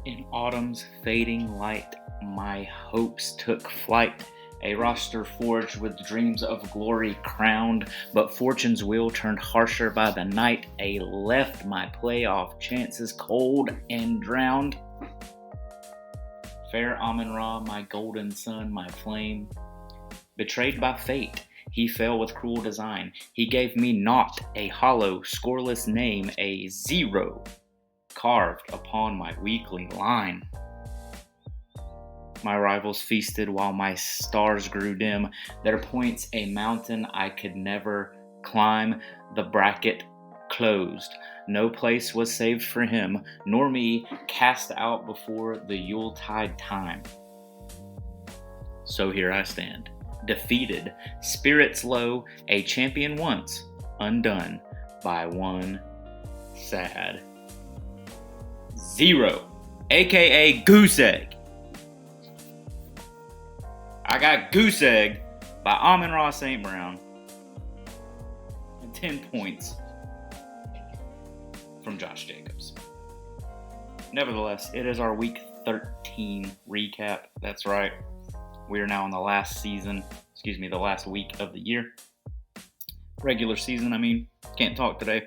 In autumn's fading light, my hopes took flight. A roster forged with dreams of glory crowned, but fortune's wheel turned harsher by the night. Left my playoff chances cold and drowned. Fair Amon-Ra, my golden sun, my flame, betrayed by fate, he fell with cruel design. He gave me naught, a hollow, scoreless name, a zero carved upon my weakling line. My rivals feasted while my stars grew dim, their points a mountain I could never climb. The bracket closed. No place was saved for him, nor me, cast out before the Yuletide time. So here I stand, defeated, spirits low, a champion once, undone by one sad zero, aka Goose Egg. I got Goose Egg by Amon-Ra St. Brown and 10 points from Josh Jacobs. Nevertheless, it is our Week 13 recap. That's right. We are now in the last week of the year. Regular season, can't talk today.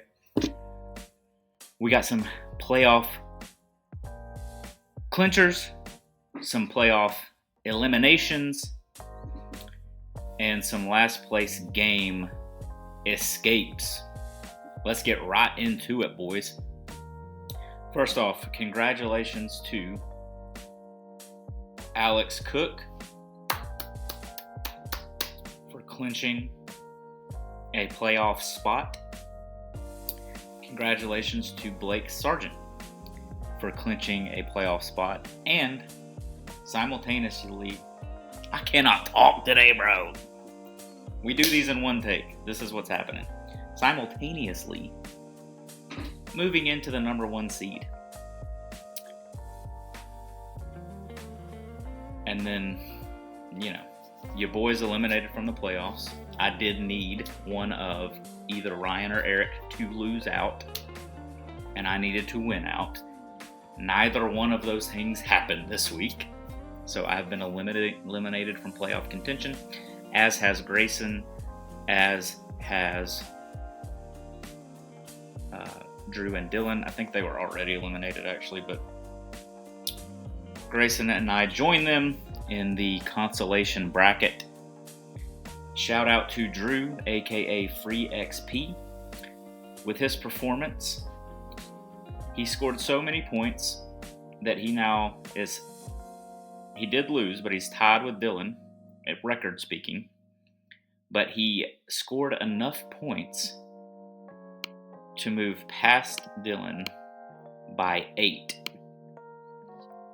We got some playoff clinchers, some playoff eliminations, and some last place game escapes. Let's get right into it, boys. First off, congratulations to Alex Cook for clinching a playoff spot. Congratulations to Blake Sargent for clinching a playoff spot. And simultaneously, I cannot talk today, bro. We do these in one take. This is what's happening. Simultaneously, moving into the number 1 seed. And then, your boys eliminated from the playoffs. I did need one of either Ryan or Eric to lose out, and I needed to win out. Neither one of those things happened this week. So I've been eliminated from playoff contention, as has Grayson, as has Drew and Dylan. I think they were already eliminated, actually, but Grayson and I joined them in the consolation bracket. Shout out to Drew, aka Free XP. With his performance, he scored so many points that he did lose, but he's tied with Dylan, at record speaking. But he scored enough points to move past Dylan by 8.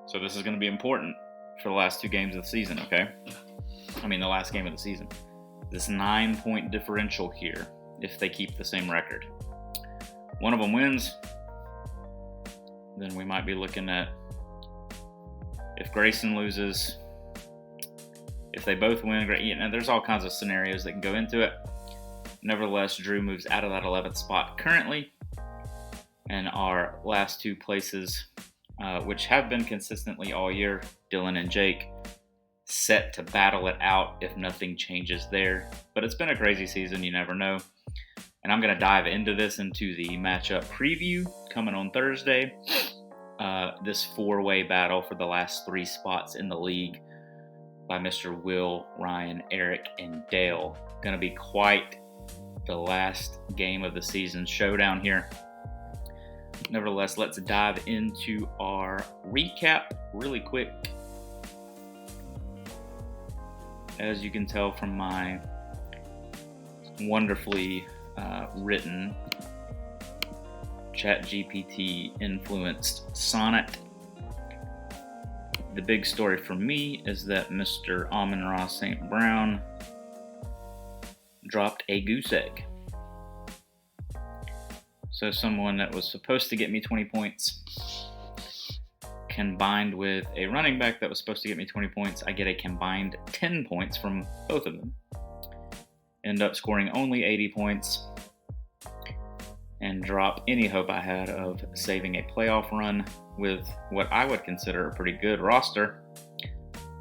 So this is going to be important for the last 2 games of the season, okay? The last game of the season. This 9-point differential here, if they keep the same record. One of them wins, then we might be looking at, if Grayson loses, if they both win, there's all kinds of scenarios that can go into it. Nevertheless, Drew moves out of that 11th spot currently, and our last 2 places, which have been consistently all year, Dylan and Jake, set to battle it out if nothing changes there. But it's been a crazy season, you never know. And I'm going to dive into the matchup preview coming on Thursday. This 4-way battle for the last 3 spots in the league by Mr. Will, Ryan, Eric, and Dale. Going to be quite the last game of the season showdown here. Nevertheless, let's dive into our recap really quick. As you can tell from my wonderfully written ChatGPT influenced sonnet, the big story for me is that Mr. Amon-Ra St. Brown dropped a goose egg. So someone that was supposed to get me 20 points combined with a running back that was supposed to get me 20 points, I get a combined 10 points from both of them. End up scoring only 80 points. and drop any hope I had of saving a playoff run with what I would consider a pretty good roster,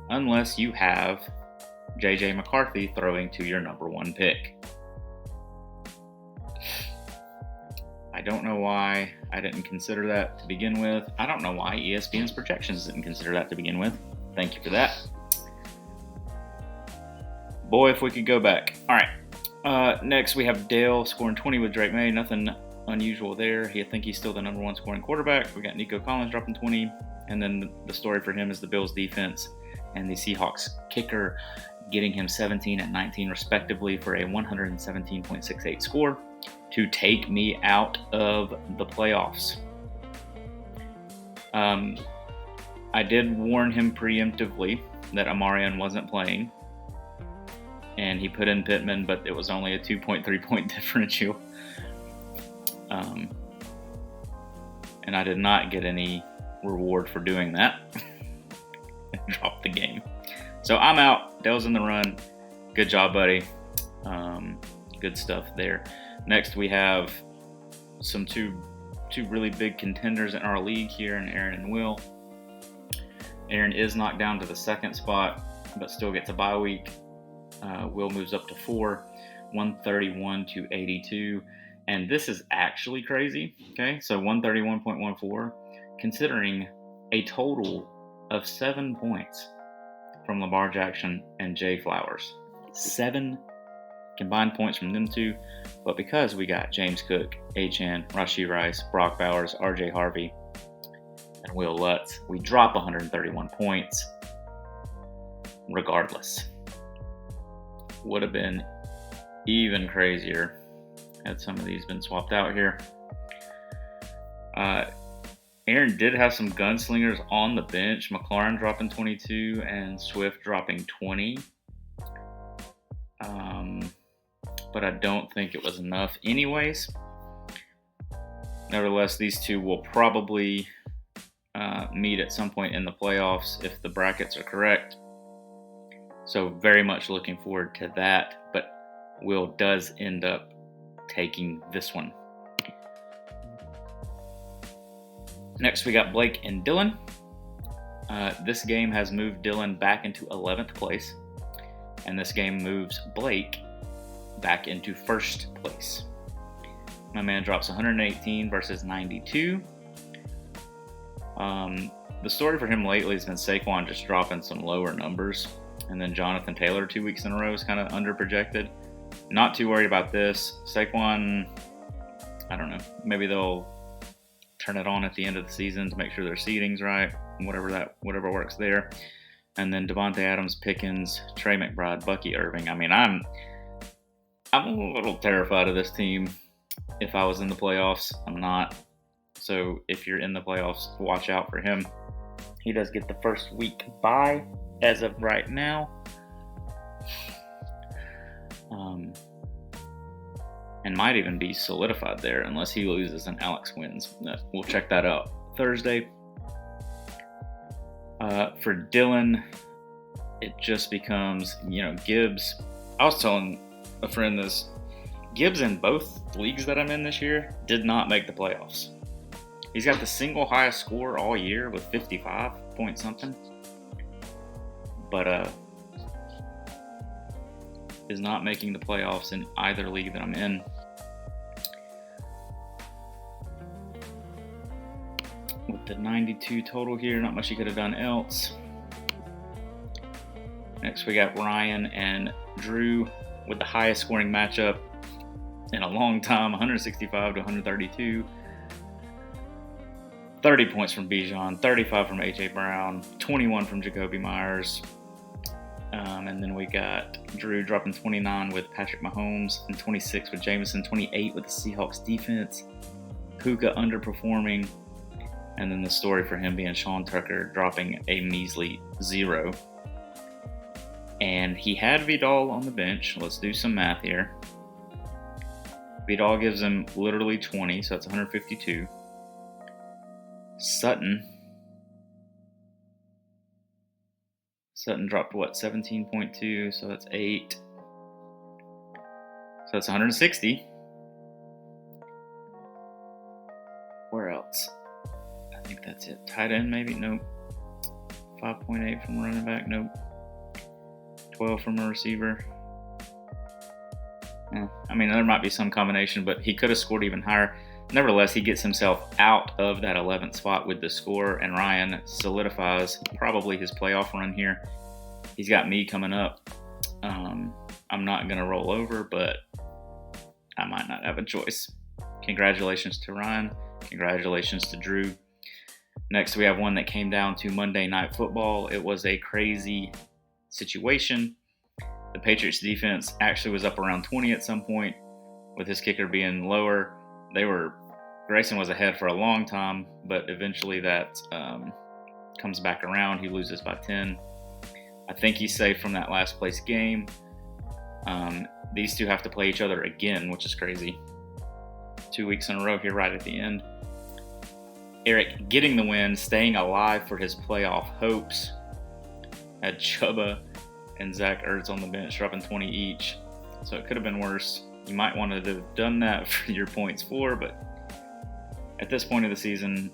unless you have JJ McCarthy throwing to your number one pick. I don't know why I didn't consider that to begin with. I don't know why ESPN's projections didn't consider that to begin with. Thank you for that. Boy, if we could go back. All right. Next, we have Dale scoring 20 with Drake May. Nothing unusual there. I think he's still the number one scoring quarterback. We got Nico Collins dropping 20. And then the story for him is the Bills defense and the Seahawks kicker getting him 17 and 19 respectively for a 117.68 score to take me out of the playoffs. I did warn him preemptively that Amarian wasn't playing, and he put in Pittman, but it was only a 2.3 point differential. And I did not get any reward for doing that. Dropped the game. So I'm out. Dale's in the run. Good job, buddy. Good stuff there. Next, we have some two really big contenders in our league here, and Aaron and Will. Aaron is knocked down to the second spot, but still gets a bye week. Will moves up to 4, 131 to 82. And this is actually crazy. Okay, so 131.14, considering a total of 7 points from Lamar Jackson and Jay Flowers. 7 combined points from them two. But because we got James Cook, Achane, Rashee Rice, Brock Bowers, RJ Harvey, and Will Lutz, we drop 131 points regardless. Would have been even crazier had some of these been swapped out here. Aaron did have some gunslingers on the bench. McLaurin dropping 22 and Swift dropping 20. But I don't think it was enough anyways. Nevertheless, these two will probably meet at some point in the playoffs if the brackets are correct. So very much looking forward to that. But Will does end up taking this one. Next, we got Blake and Dylan. This game has moved Dylan back into 11th place, and this game moves Blake back into first place. My man drops 118 versus 92. The story for him lately has been Saquon just dropping some lower numbers, and then Jonathan Taylor 2 weeks in a row is kind of underprojected. Not too worried about this. Saquon, I don't know, maybe they'll turn it on at the end of the season to make sure their seating's right, whatever works there. And then Devontae Adams, Pickens, Trey McBride, Bucky Irving. I mean, I'm a little terrified of this team. If I was in the playoffs, I'm not. So if you're in the playoffs, watch out for him. He does get the first week bye as of right now. And might even be solidified there unless he loses and Alex wins. We'll check that out Thursday. For Dylan, it just becomes, Gibbs. I was telling a friend this. Gibbs in both leagues that I'm in this year did not make the playoffs. He's got the single highest score all year with 55 point something. But is not making the playoffs in either league that I'm in. With the 92 total here, not much he could have done else. Next, we got Ryan and Drew with the highest scoring matchup in a long time, 165 to 132. 30 points from Bijan, 35 from A.J. Brown, 21 from Jacoby Myers. And then we got Drew dropping 29 with Patrick Mahomes and 26 with Jameson, 28 with the Seahawks defense. Puka underperforming. And then the story for him being Sean Tucker dropping a measly 0. And he had Vidal on the bench. Let's do some math here. Vidal gives him literally 20, so that's 152. Sutton dropped 17.2, so that's 8. So that's 160. That's it. Tight end, maybe? Nope. 5.8 from running back? Nope. 12 from a receiver? I mean, there might be some combination, but he could have scored even higher. Nevertheless, he gets himself out of that 11th spot with the score, and Ryan solidifies probably his playoff run here. He's got me coming up. I'm not going to roll over, but I might not have a choice. Congratulations to Ryan. Congratulations to Drew. Next, we have one that came down to Monday Night Football. It was a crazy situation. The Patriots defense actually was up around 20 at some point, with his kicker being lower. Grayson was ahead for a long time, but eventually that comes back around. He loses by 10. I think he's safe from that last place game. These two have to play each other again, which is crazy. 2 weeks in a row here right at the end. Eric getting the win, staying alive for his playoff hopes. Had Chuba and Zach Ertz on the bench, dropping 20 each. So it could have been worse. You might want to have done that for your points for, but at this point of the season,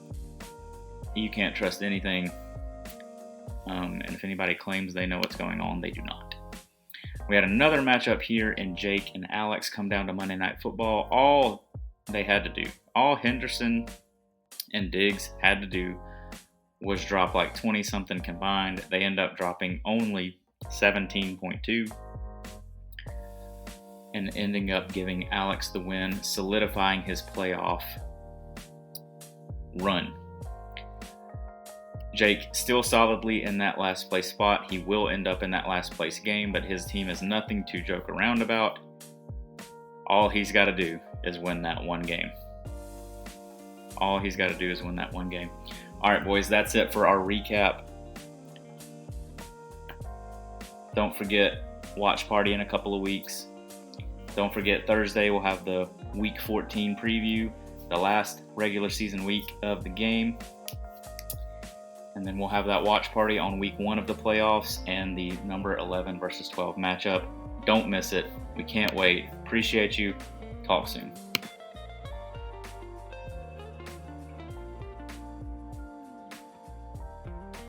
you can't trust anything. And if anybody claims they know what's going on, they do not. We had another matchup here, and Jake and Alex come down to Monday Night Football. All they had to do, all Henderson and Diggs had to do, was drop like 20-something combined. They end up dropping only 17.2 and ending up giving Alex the win, solidifying his playoff run. Jake still solidly in that last place spot. He will end up in that last place game, but his team is nothing to joke around about. All he's got to do is win that one game. All he's got to do is win that one game. All right, boys, that's it for our recap. Don't forget, watch party in a couple of weeks. Don't forget, Thursday we'll have the Week 14 preview, the last regular season week of the game. And then we'll have that watch party on Week 1 of the playoffs and the number 11 versus 12 matchup. Don't miss it. We can't wait. Appreciate you. Talk soon.